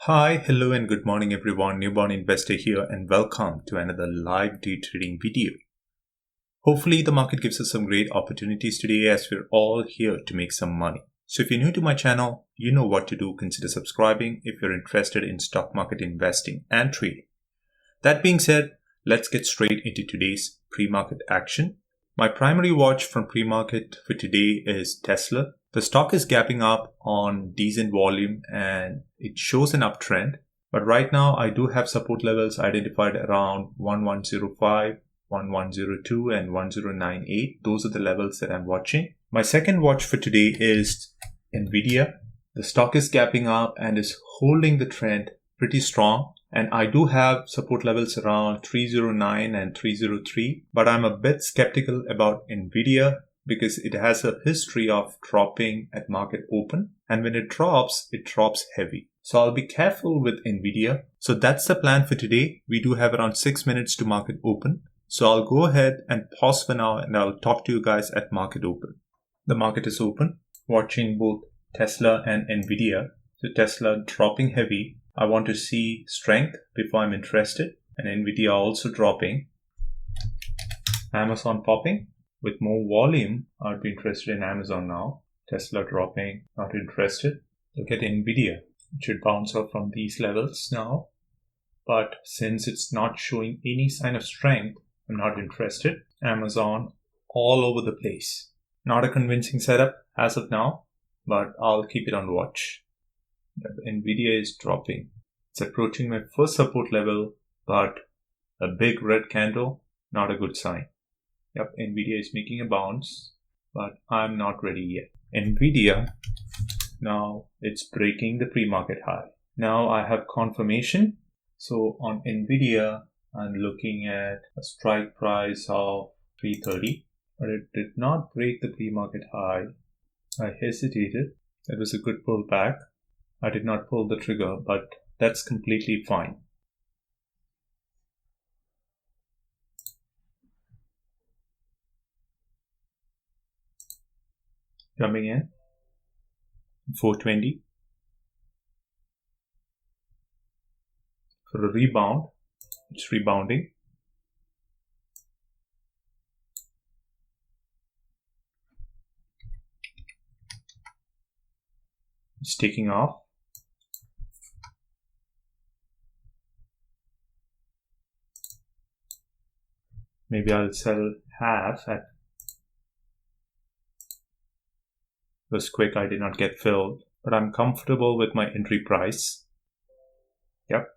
Hi, hello, and good morning, everyone. Newborn Investor here, and welcome to another live day trading video. Hopefully, the market gives us some great opportunities today as we're all here to make some money. So, if you're new to my channel, you know what to do. Consider subscribing if you're interested in stock market investing and trading. That being said, let's get straight into today's pre-market action. My primary watch from pre-market for today is Tesla. The stock is gapping up on decent volume and it shows an uptrend. But right now, I do have support levels identified around 1105, 1102 and 1098. Those are the levels that I'm watching. My second watch for today is NVDA. The stock is gapping up and is holding the trend pretty strong. And I do have support levels around 309 and 303, but I'm a bit skeptical about NVDA because it has a history of dropping at market open. And when it drops heavy. So I'll be careful with NVDA. So that's the plan for today. We do have around 6 minutes to market open. So I'll go ahead and pause for now and I'll talk to you guys at market open. The market is open, watching both Tesla and NVDA. So Tesla dropping heavy. I want to see strength before I'm interested, and NVDA also dropping. Amazon popping with more volume. I'd be interested in Amazon now. Tesla dropping, not interested. Look at NVIDIA. It should bounce up from these levels now. But since it's not showing any sign of strength, I'm not interested. Amazon all over the place. Not a convincing setup as of now, but I'll keep it on watch. NVIDIA is dropping. It's approaching my first support level, but a big red candle, not a good sign. Yep, NVIDIA is making a bounce, but I'm not ready yet. NVIDIA, now it's breaking the pre-market high. Now I have confirmation. So on NVIDIA, I'm looking at a strike price of 330, but it did not break the pre-market high. I hesitated. It was a good pullback. I did not pull the trigger, but that's completely fine. Jumping in, 420. For a rebound, it's rebounding. It's taking off. Maybe I'll sell half at. It was quick, I did not get filled, but I'm comfortable with my entry price. Yep.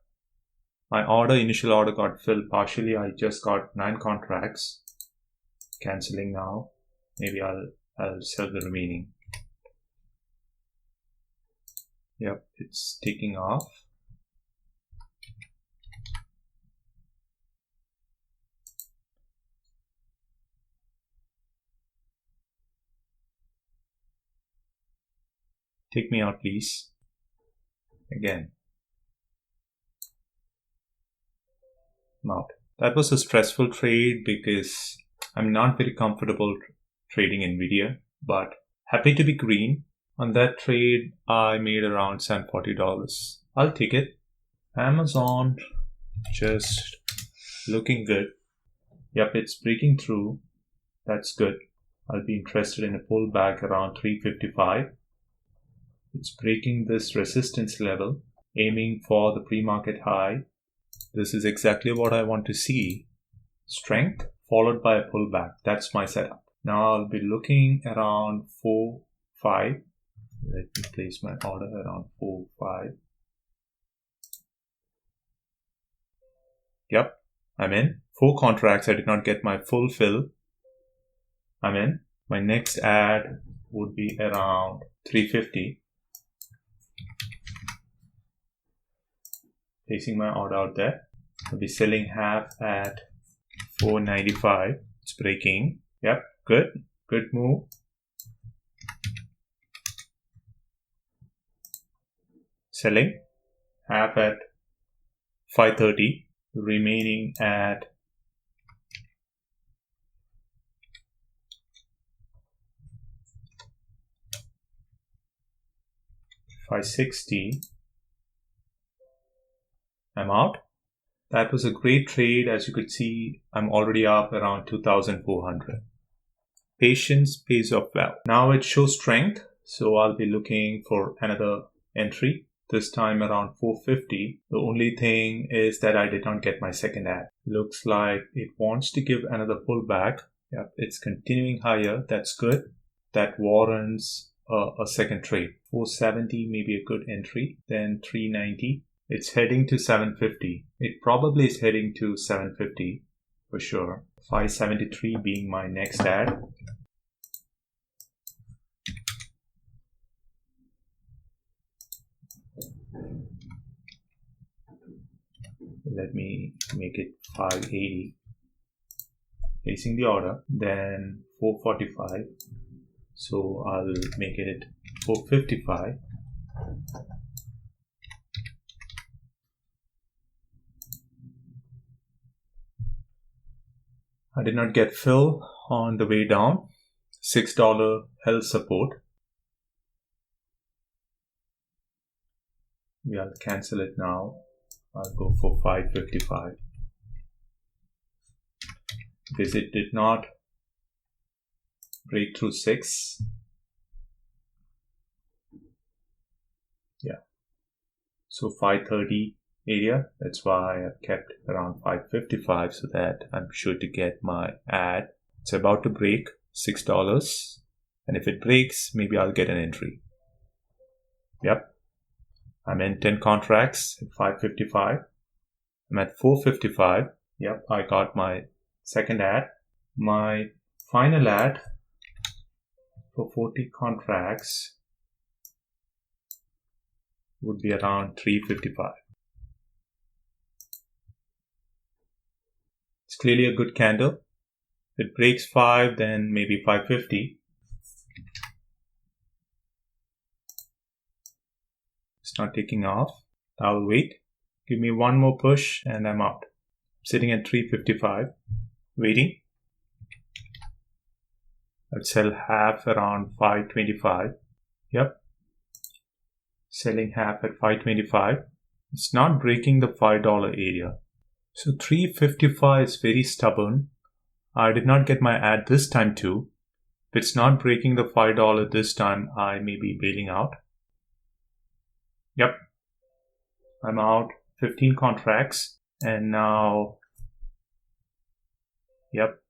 My initial order got filled partially. I just got 9 contracts. Canceling now. Maybe I'll sell the remaining. Yep, it's taking off. Take me out, please. Again. I'm out. That was a stressful trade because I'm not very comfortable trading NVIDIA, but happy to be green. On that trade, I made around $740. I'll take it. Amazon, just looking good. Yep, it's breaking through. That's good. I'll be interested in a pullback around 355. It's breaking this resistance level, aiming for the pre-market high. This is exactly what I want to see. Strength followed by a pullback. That's my setup. Now I'll be looking around 4.5. Let me place my order around 4.5. Yep, I'm in. 4 contracts. I did not get my full fill. I'm in. My next add would be around 350. Placing my order out there. I'll be selling half at 495. It's breaking. Yep, good. Good move. Selling half at 530. Remaining at 560. I'm out. That was a great trade. As you could see, I'm already up around 2,400. Patience pays off well. Now it shows strength, so I'll be looking for another entry, this time around 450. The only thing is that I did not get my second ad. Looks like it wants to give another pullback. Yep, it's continuing higher. That's good. That warrants a second trade. 470 may be a good entry. Then 390. It's heading to 750. It probably is heading to 750 for sure. 573 being my next ad. Let me make it 580. Placing the order. Then 445. So I'll make it 455. I did not get fill on the way down. $6 held support. I'll cancel it now. I'll go for 555. Because it did not break through 6. Yeah. So 530 area. That's why I've kept around 555 so that I'm sure to get my ad. It's about to break $6. And if it breaks, maybe I'll get an entry. Yep. I'm in 10 contracts at 555. I'm at 455. Yep, I got my second ad. My final ad for 40 contracts would be around 355. It's clearly a good candle. If it breaks 5, then maybe 550. It's not taking off. I'll wait. Give me one more push and I'm out. I'm sitting at 355. Waiting. I'd sell half around 525. Yep. Selling half at 525. It's not breaking the $5 area. So 355 is very stubborn. I did not get my ad this time too. If it's not breaking the $5 this time, I may be bailing out. Yep. I'm out. 15 contracts. And now, yep.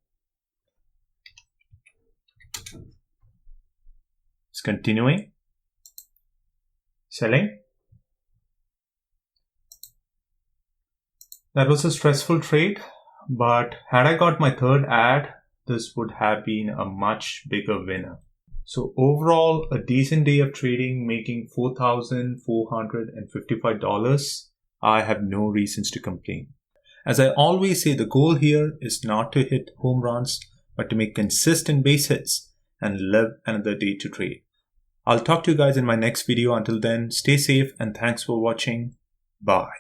It's continuing. Selling. That was a stressful trade, but had I got my third ad, this would have been a much bigger winner. So overall, a decent day of trading, making $4,455. I have no reasons to complain. As I always say, the goal here is not to hit home runs, but to make consistent base hits and live another day to trade. I'll talk to you guys in my next video. Until then, stay safe and thanks for watching. Bye.